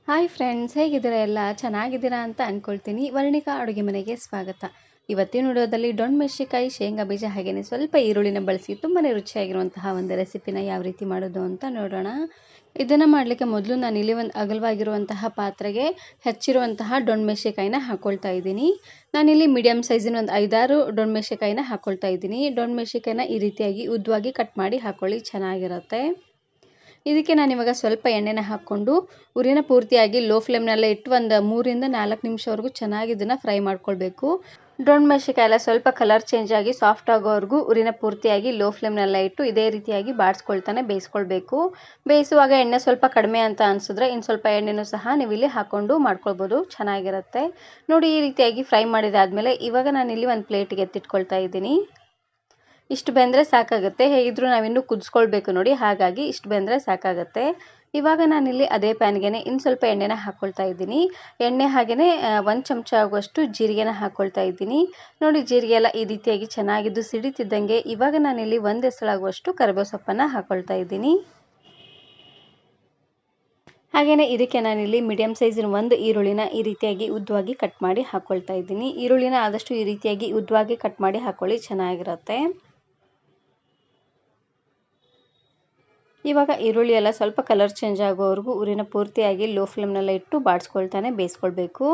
Hi friends, ಹೇಗಿದ್ದೀರಾ? ಎಲ್ಲ ಚೆನ್ನಾಗಿದ್ದೀರಾ ಅಂತ ಅಂದ್ಕೊಳ್ತೀನಿ. ವರ್ಣಿಕಾ ಅಡುಗೆ ಮನೆಗೆ ಸ್ವಾಗತ. ಇವತ್ತಿನ ವಿಡಿಯೋದಲ್ಲಿ ಮೆಣಸಿನಕಾಯಿ, ಶೇಂಗಾ ಬೀಜ ಹಾಗೆಯೇ ಸ್ವಲ್ಪ ಈರುಳ್ಳಿನ ಬಳಸಿ ತುಂಬಾ ರುಚಿಯಾಗಿರುವಂತಹ ಒಂದು ರೆಸಿಪಿನ ಯಾವ ರೀತಿ ಮಾಡೋದು ಅಂತ ನೋಡೋಣ. ಇದನ್ನು ಮಾಡಲಿಕ್ಕೆ ಮೊದಲು ನಾನಿಲ್ಲಿ ಒಂದು ಅಗಲವಾಗಿರುವಂತಹ ಪಾತ್ರೆಗೆ ಹೆಚ್ಚಿರುವಂತಹ ಮೆಣಸಿನಕಾಯಿನ ಹಾಕ್ಕೊಳ್ತಾ ಇದ್ದೀನಿ. ನಾನಿಲ್ಲಿ ಮೀಡಿಯಮ್ ಸೈಜಿನ ಒಂದು 5-6 ಮೆಣಸಿನಕಾಯಿನ ಹಾಕ್ಕೊಳ್ತಾ ಇದ್ದೀನಿ. ಮೆಣಸಿನಕಾಯಿನ ಈ ರೀತಿಯಾಗಿ ಉದ್ದವಾಗಿ ಕಟ್ ಮಾಡಿ ಹಾಕ್ಕೊಳ್ಳಿ, ಚೆನ್ನಾಗಿರುತ್ತೆ. ಇದಕ್ಕೆ ನಾನು ಇವಾಗ ಸ್ವಲ್ಪ ಎಣ್ಣೆನ ಹಾಕ್ಕೊಂಡು ಉರಿನ ಪೂರ್ತಿಯಾಗಿ ಲೋ ಫ್ಲೇಮ್ನಲ್ಲೇ ಇಟ್ಟು ಒಂದು 3-4 ನಿಮಿಷವರೆಗೂ ಚೆನ್ನಾಗಿ ಇದನ್ನು ಫ್ರೈ ಮಾಡ್ಕೊಳ್ಬೇಕು. ಮೆಣಸಿನಕಾಯಿ ಎಲ್ಲ ಸ್ವಲ್ಪ ಕಲರ್ ಚೇಂಜ್ ಆಗಿ ಸಾಫ್ಟ್ ಆಗೋವರೆಗೂ ಉರಿನ ಪೂರ್ತಿಯಾಗಿ ಲೋ ಫ್ಲೇಮ್ನಲ್ಲೇ ಇಟ್ಟು ಇದೇ ರೀತಿಯಾಗಿ ಬಾಡಿಸ್ಕೊಳ್ತಾನೆ ಬೇಯಿಸ್ಕೊಳ್ಬೇಕು. ಬೇಯಿಸುವಾಗ ಎಣ್ಣೆ ಸ್ವಲ್ಪ ಕಡಿಮೆ ಅಂತ ಅನಿಸಿದ್ರೆ ಇನ್ನು ಸ್ವಲ್ಪ ಎಣ್ಣೆನೂ ಸಹ ನೀವು ಇಲ್ಲಿ ಹಾಕ್ಕೊಂಡು ಮಾಡ್ಕೊಳ್ಬೋದು, ಚೆನ್ನಾಗಿರುತ್ತೆ. ನೋಡಿ, ಈ ರೀತಿಯಾಗಿ ಫ್ರೈ ಮಾಡಿದಾದ್ಮೇಲೆ ಇವಾಗ ನಾನಿಲ್ಲಿ ಒಂದು ಪ್ಲೇಟಿಗೆ ಎತ್ತಿಟ್ಕೊಳ್ತಾ ಇದ್ದೀನಿ. ಇಷ್ಟು ಬೆಂದರೆ ಸಾಕಾಗುತ್ತೆ. ಹೇಗಿದ್ರೂ ನಾವಿನ್ನೂ ಕುದಿಸ್ಕೊಳ್ಬೇಕು ನೋಡಿ, ಹಾಗಾಗಿ ಇಷ್ಟು ಬೆಂದರೆ ಸಾಕಾಗುತ್ತೆ. ಇವಾಗ ನಾನಿಲ್ಲಿ ಅದೇ ಪ್ಯಾನ್ಗೆ ಇನ್ನು ಸ್ವಲ್ಪ ಎಣ್ಣೆನ ಹಾಕ್ಕೊಳ್ತಾ ಇದ್ದೀನಿ. ಎಣ್ಣೆ ಹಾಗೆಯೇ 1 ಚಮಚ ಆಗುವಷ್ಟು ಜೀರಿಗೆನ ಹಾಕ್ಕೊಳ್ತಾ ಇದ್ದೀನಿ. ನೋಡಿ, ಜೀರಿಗೆ ಎಲ್ಲ ಈ ರೀತಿಯಾಗಿ ಚೆನ್ನಾಗಿದ್ದು ಸಿಡಿತಿದ್ದಂಗೆ ಇವಾಗ ನಾನಿಲ್ಲಿ 1 ಎಸಳಾಗುವಷ್ಟು ಕರಿಬೇವು ಸೊಪ್ಪನ್ನು ಹಾಕ್ಕೊಳ್ತಾ ಇದ್ದೀನಿ. ಹಾಗೆಯೇ ಇದಕ್ಕೆ ನಾನಿಲ್ಲಿ ಮೀಡಿಯಮ್ ಸೈಜಿನ 1 ಈರುಳ್ಳಿನ ಈ ರೀತಿಯಾಗಿ ಉದ್ದವಾಗಿ ಕಟ್ ಮಾಡಿ ಹಾಕ್ಕೊಳ್ತಾ ಇದ್ದೀನಿ. ಈರುಳ್ಳಿನ ಆದಷ್ಟು ಈ ರೀತಿಯಾಗಿ ಉದ್ದವಾಗಿ ಕಟ್ ಮಾಡಿ ಹಾಕ್ಕೊಳ್ಳಿ, ಚೆನ್ನಾಗಿರುತ್ತೆ. ಇವಾಗ ಈರುಳ್ಳಿ ಎಲ್ಲ ಸ್ವಲ್ಪ ಕಲರ್ ಚೇಂಜ್ ಆಗೋವರೆಗೂ ಉರಿನ ಪೂರ್ತಿಯಾಗಿ ಲೋ ಫ್ಲೇಮ್ನಲ್ಲೇ ಇಟ್ಟು ಬಾಡಿಸ್ಕೊಳ್ತಾನೆ ಬೇಯಿಸ್ಕೊಳ್ಬೇಕು.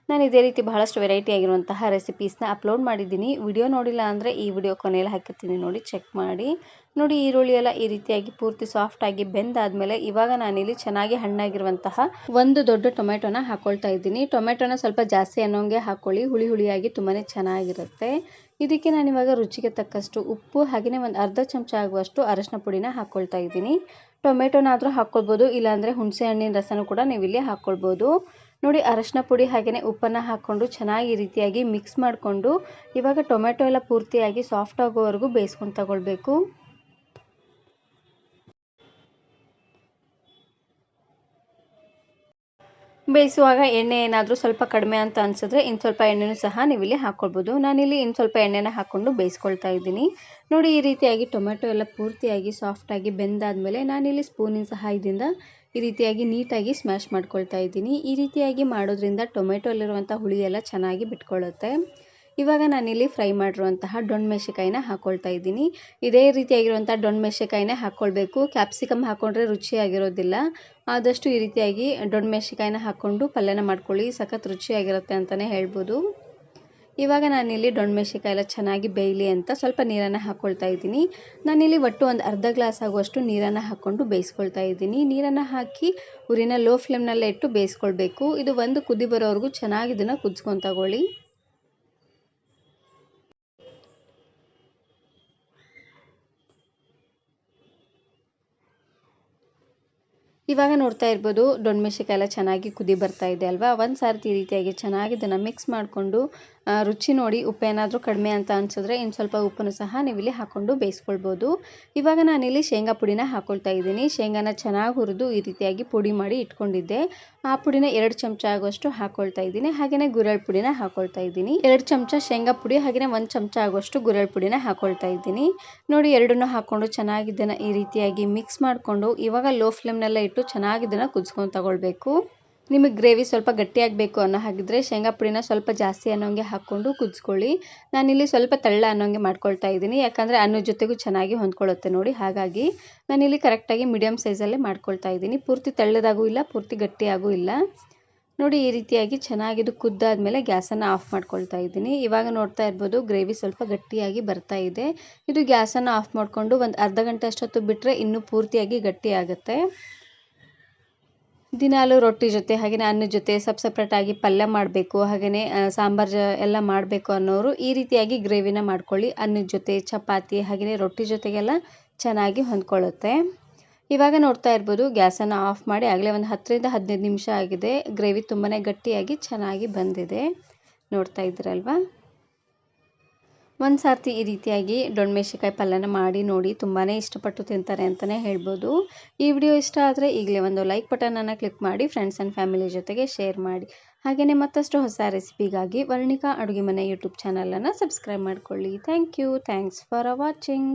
ನಾನು ಇದೇ ರೀತಿ ಬಹಳಷ್ಟು ವೆರೈಟಿ ಆಗಿರುವಂತಹ ರೆಸಿಪೀಸ್ನ ಅಪ್ಲೋಡ್ ಮಾಡಿದ್ದೀನಿ. ವಿಡಿಯೋ ನೋಡಿಲ್ಲ ಅಂದರೆ ಈ ವಿಡಿಯೋ ಕೊನೆಯಲ್ಲಿ ಹಾಕಿರ್ತೀನಿ, ನೋಡಿ ಚೆಕ್ ಮಾಡಿ. ನೋಡಿ, ಈರುಳ್ಳಿ ಎಲ್ಲ ಈ ರೀತಿಯಾಗಿ ಪೂರ್ತಿ ಸಾಫ್ಟಾಗಿ ಬೆಂದಾದಮೇಲೆ ಇವಾಗ ನಾನಿಲ್ಲಿ ಚೆನ್ನಾಗಿ ಹಣ್ಣಾಗಿರುವಂತಹ 1 ದೊಡ್ಡ ಟೊಮೆಟೊನ ಹಾಕ್ಕೊಳ್ತಾ ಇದ್ದೀನಿ. ಟೊಮೆಟೊನ ಸ್ವಲ್ಪ ಜಾಸ್ತಿ ಅನ್ನೋಂಗೆ ಹಾಕ್ಕೊಳ್ಳಿ, ಹುಳಿ ಹುಳಿಯಾಗಿ ತುಂಬಾ ಚೆನ್ನಾಗಿರುತ್ತೆ. ಇದಕ್ಕೆ ನಾನಿವಾಗ ರುಚಿಗೆ ತಕ್ಕಷ್ಟು ಉಪ್ಪು ಹಾಗೆಯೇ ಒಂದು ಅರ್ಧ ಚಮಚ ಆಗುವಷ್ಟು ಅರಶಿನ ಪುಡಿನ ಹಾಕ್ಕೊಳ್ತಾ ಇದ್ದೀನಿ. ಟೊಮೆಟೊನಾದರೂ ಹಾಕ್ಕೊಳ್ಬೋದು, ಇಲ್ಲಾಂದರೆ ಹುಣಸೆ ಹಣ್ಣಿನ ರಸನೂ ಕೂಡ ನೀವು ಇಲ್ಲಿ ಹಾಕ್ಕೊಳ್ಬೋದು. ನೋಡಿ, ಅರಶಿನ ಪುಡಿ ಹಾಗೆಯೇ ಉಪ್ಪನ್ನು ಹಾಕ್ಕೊಂಡು ಚೆನ್ನಾಗಿ ಈ ರೀತಿಯಾಗಿ ಮಿಕ್ಸ್ ಮಾಡಿಕೊಂಡು ಇವಾಗ ಟೊಮೆಟೊ ಎಲ್ಲ ಪೂರ್ತಿಯಾಗಿ ಸಾಫ್ಟ್ ಆಗೋವರೆಗೂ ಬೇಯಿಸ್ಕೊಂಡು ತಗೊಳ್ಬೇಕು. ಬೇಯಿಸುವಾಗ ಎಣ್ಣೆ ಏನಾದರೂ ಸ್ವಲ್ಪ ಕಡಿಮೆ ಅಂತ ಅನಿಸಿದ್ರೆ ಇನ್ನು ಸ್ವಲ್ಪ ಎಣ್ಣೆನೂ ಸಹ ನೀವು ಇಲ್ಲಿ ಹಾಕ್ಕೊಳ್ಬೋದು. ನಾನಿಲ್ಲಿ ಇನ್ನು ಸ್ವಲ್ಪ ಎಣ್ಣೆನ ಹಾಕ್ಕೊಂಡು ಬೇಯಿಸ್ಕೊಳ್ತಾ ಇದ್ದೀನಿ. ನೋಡಿ, ಈ ರೀತಿಯಾಗಿ ಟೊಮೆಟೊ ಎಲ್ಲ ಪೂರ್ತಿಯಾಗಿ ಸಾಫ್ಟಾಗಿ ಬೆಂದಾದಮೇಲೆ ನಾನಿಲ್ಲಿ ಸ್ಪೂನಿನ ಸಹಾಯದಿಂದ ಈ ರೀತಿಯಾಗಿ ನೀಟಾಗಿ ಸ್ಮ್ಯಾಶ್ ಮಾಡ್ಕೊಳ್ತಾ ಇದ್ದೀನಿ. ಈ ರೀತಿಯಾಗಿ ಮಾಡೋದ್ರಿಂದ ಟೊಮೆಟೊಲ್ಲಿರುವಂಥ ಹುಳಿ ಎಲ್ಲ ಚೆನ್ನಾಗಿ ಬಿಟ್ಕೊಳ್ಳುತ್ತೆ. ಇವಾಗ ನಾನಿಲ್ಲಿ ಫ್ರೈ ಮಾಡಿರುವಂತಹ ಮೆಣಸಿನಕಾಯಿನ ಹಾಕ್ಕೊಳ್ತಾ ಇದ್ದೀನಿ. ಇದೇ ರೀತಿಯಾಗಿರುವಂಥ ಮೆಣಸಿನಕಾಯಿನೇ ಹಾಕ್ಕೊಳ್ಬೇಕು. ಕ್ಯಾಪ್ಸಿಕಮ್ ಹಾಕ್ಕೊಂಡ್ರೆ ರುಚಿಯಾಗಿರೋದಿಲ್ಲ. ಆದಷ್ಟು ಈ ರೀತಿಯಾಗಿ ಮೆಣಸಿನಕಾಯಿನ ಹಾಕ್ಕೊಂಡು ಪಲ್ಯನ ಮಾಡ್ಕೊಳ್ಳಿ, ಸಖತ್ ರುಚಿಯಾಗಿರುತ್ತೆ ಅಂತಲೇ ಹೇಳ್ಬೋದು. ಇವಾಗ ನಾನಿಲ್ಲಿ ಮೆಣಸಿನಕಾಯಿ ಎಲ್ಲ ಚೆನ್ನಾಗಿ ಬೇಯಲಿ ಅಂತ ಸ್ವಲ್ಪ ನೀರನ್ನು ಹಾಕ್ಕೊಳ್ತಾ ಇದ್ದೀನಿ. ನಾನಿಲ್ಲಿ ಒಟ್ಟು ಒಂದು ಅರ್ಧ ಗ್ಲಾಸ್ ಆಗುವಷ್ಟು ನೀರನ್ನು ಹಾಕ್ಕೊಂಡು ಬೇಯಿಸ್ಕೊಳ್ತಾ ಇದ್ದೀನಿ. ನೀರನ್ನು ಹಾಕಿ ಉರಿನ ಲೋ ಫ್ಲೇಮ್ನಲ್ಲೇ ಇಟ್ಟು ಬೇಯಿಸ್ಕೊಳ್ಬೇಕು. ಇದು ಒಂದು ಕುದಿ ಬರೋವರೆಗೂ ಚೆನ್ನಾಗಿ ಇದನ್ನು ಕುದಿಸ್ಕೊಂಡು ತಗೊಳ್ಳಿ. ಇವಾಗ ನೋಡ್ತಾ ಇರ್ಬೋದು, ಮೆಣಸಿನಕಾಯಿ ಎಲ್ಲ ಚೆನ್ನಾಗಿ ಕುದಿ ಬರ್ತಾ ಇದೆ ಅಲ್ವಾ. ಒಂದು ಸಾರ್ತಿ ಈ ರೀತಿಯಾಗಿ ಚೆನ್ನಾಗಿ ಇದನ್ನು ಮಿಕ್ಸ್ ಮಾಡಿಕೊಂಡು ರುಚಿ ನೋಡಿ, ಉಪ್ಪೇನಾದರೂ ಕಡಿಮೆ ಅಂತ ಅನಿಸಿದ್ರೆ ಇನ್ನು ಸ್ವಲ್ಪ ಉಪ್ಪನ್ನು ಸಹ ನೀವು ಇಲ್ಲಿ ಹಾಕ್ಕೊಂಡು ಬೇಯಿಸ್ಕೊಳ್ಬೋದು. ಇವಾಗ ನಾನಿಲ್ಲಿ ಶೇಂಗಾ ಪುಡಿನ ಹಾಕ್ಕೊಳ್ತಾ ಇದ್ದೀನಿ. ಶೇಂಗಾನ ಚೆನ್ನಾಗಿ ಹುರಿದು ಈ ರೀತಿಯಾಗಿ ಪುಡಿ ಮಾಡಿ ಇಟ್ಕೊಂಡಿದ್ದೆ. ಆ ಪುಡಿನ 2 ಚಮಚ ಆಗುವಷ್ಟು ಹಾಕ್ಕೊಳ್ತಾ ಇದ್ದೀನಿ. ಹಾಗೆಯೇ ಗುರೆಳ್ ಪುಡಿನ ಹಾಕ್ಕೊಳ್ತಾ ಇದ್ದೀನಿ. 2 ಚಮಚ ಶೇಂಗಾ ಪುಡಿ ಹಾಗೆಯೇ 1 ಚಮಚ ಆಗುವಷ್ಟು ಗುರೆಳ್ ಪುಡಿನ ಹಾಕ್ಕೊಳ್ತಾ ಇದ್ದೀನಿ. ನೋಡಿ, ಎರಡನ್ನೂ ಹಾಕ್ಕೊಂಡು ಚೆನ್ನಾಗಿ ಇದನ್ನು ಈ ರೀತಿಯಾಗಿ ಮಿಕ್ಸ್ ಮಾಡಿಕೊಂಡು ಇವಾಗ ಲೋ ಫ್ಲೇಮ್ನಲ್ಲೇ ಇಟ್ಟು ಚೆನ್ನಾಗಿ ಇದನ್ನು ಕುದಿಸ್ಕೊಂಡು ತಗೊಳ್ಬೇಕು. ನಿಮಗೆ ಗ್ರೇವಿ ಸ್ವಲ್ಪ ಗಟ್ಟಿಯಾಗಬೇಕು ಅನ್ನೋ ಹಾಗಿದ್ರೆ ಶೇಂಗಾ ಪುಡಿನ ಸ್ವಲ್ಪ ಜಾಸ್ತಿ ಅನ್ನೋಂಗೆ ಹಾಕ್ಕೊಂಡು ಕುದಿಸ್ಕೊಳ್ಳಿ. ನಾನಿಲ್ಲಿ ಸ್ವಲ್ಪ ತೆಳ್ಳ ಅನ್ನೋಂಗೆ ಮಾಡ್ಕೊಳ್ತಾ ಇದ್ದೀನಿ, ಯಾಕಂದರೆ ಅನ್ನದ ಜೊತೆಗೂ ಚೆನ್ನಾಗಿ ಹೊಂದ್ಕೊಳ್ಳುತ್ತೆ ನೋಡಿ. ಹಾಗಾಗಿ ನಾನಿಲ್ಲಿ ಕರೆಕ್ಟಾಗಿ ಮೀಡಿಯಮ್ ಸೈಜಲ್ಲೇ ಮಾಡ್ಕೊಳ್ತಾ ಇದ್ದೀನಿ. ಪೂರ್ತಿ ತೆಳ್ಳದಾಗೂ ಇಲ್ಲ, ಪೂರ್ತಿ ಗಟ್ಟಿಯಾಗೂ ಇಲ್ಲ. ನೋಡಿ, ಈ ರೀತಿಯಾಗಿ ಚೆನ್ನಾಗಿದು ಕುದ್ದಾದ್ಮೇಲೆ ಗ್ಯಾಸನ್ನು ಆಫ್ ಮಾಡ್ಕೊಳ್ತಾ ಇದ್ದೀನಿ. ಇವಾಗ ನೋಡ್ತಾ ಇರ್ಬೋದು, ಗ್ರೇವಿ ಸ್ವಲ್ಪ ಗಟ್ಟಿಯಾಗಿ ಬರ್ತಾ ಇದೆ. ಇದು ಗ್ಯಾಸನ್ನು ಆಫ್ ಮಾಡಿಕೊಂಡು ಒಂದು ಅರ್ಧ ಗಂಟೆ ಅಷ್ಟೊತ್ತು ಬಿಟ್ಟರೆ ಇನ್ನೂ ಪೂರ್ತಿಯಾಗಿ ಗಟ್ಟಿ ಆಗುತ್ತೆ. ದಿನಾಲೂ ರೊಟ್ಟಿ ಜೊತೆ ಹಾಗೆಯೇ ಅನ್ನದ ಜೊತೆ ಸಪ್ರೇಟಾಗಿ ಪಲ್ಯ ಮಾಡಬೇಕು, ಹಾಗೆಯೇ ಸಾಂಬಾರು ಎಲ್ಲ ಮಾಡಬೇಕು ಅನ್ನೋರು ಈ ರೀತಿಯಾಗಿ ಗ್ರೇವಿನ ಮಾಡ್ಕೊಳ್ಳಿ. ಅನ್ನದ ಜೊತೆ ಚಪಾತಿ ಹಾಗೆಯೇ ರೊಟ್ಟಿ ಜೊತೆಗೆಲ್ಲ ಚೆನ್ನಾಗಿ ಹೊಂದ್ಕೊಳ್ಳುತ್ತೆ. ಇವಾಗ ನೋಡ್ತಾ ಇರ್ಬೋದು, ಗ್ಯಾಸನ್ನು ಆಫ್ ಮಾಡಿ ಆಗಲೇ ಒಂದು 10-15 ನಿಮಿಷ ಆಗಿದೆ. ಗ್ರೇವಿ ತುಂಬಾ ಗಟ್ಟಿಯಾಗಿ ಚೆನ್ನಾಗಿ ಬಂದಿದೆ, ನೋಡ್ತಾ ಇದ್ದೀರಲ್ವಾ. ಒಂದು ಸಾರ್ತಿ ಈ ರೀತಿಯಾಗಿ ಮೆಣಸಿನಕಾಯಿ ಪಲ್ಯನ ಮಾಡಿ ನೋಡಿ, ತುಂಬಾ ಇಷ್ಟಪಟ್ಟು ತಿಂತಾರೆ ಅಂತಲೇ ಹೇಳ್ಬೋದು. ಈ ವಿಡಿಯೋ ಇಷ್ಟ ಆದರೆ ಈಗಲೇ ಒಂದು ಲೈಕ್ ಬಟನನ್ನು ಕ್ಲಿಕ್ ಮಾಡಿ ಫ್ರೆಂಡ್ಸ್ ಆ್ಯಂಡ್ ಫ್ಯಾಮಿಲಿ ಜೊತೆಗೆ ಶೇರ್ ಮಾಡಿ. ಹಾಗೆಯೇ ಮತ್ತಷ್ಟು ಹೊಸ ರೆಸಿಪಿಗಾಗಿ ವರ್ಣಿಕಾ ಅಡುಗೆ ಮನೆ ಯೂಟ್ಯೂಬ್ ಚಾನಲನ್ನು ಸಬ್ಸ್ಕ್ರೈಬ್ ಮಾಡ್ಕೊಳ್ಳಿ. Thanks for watching.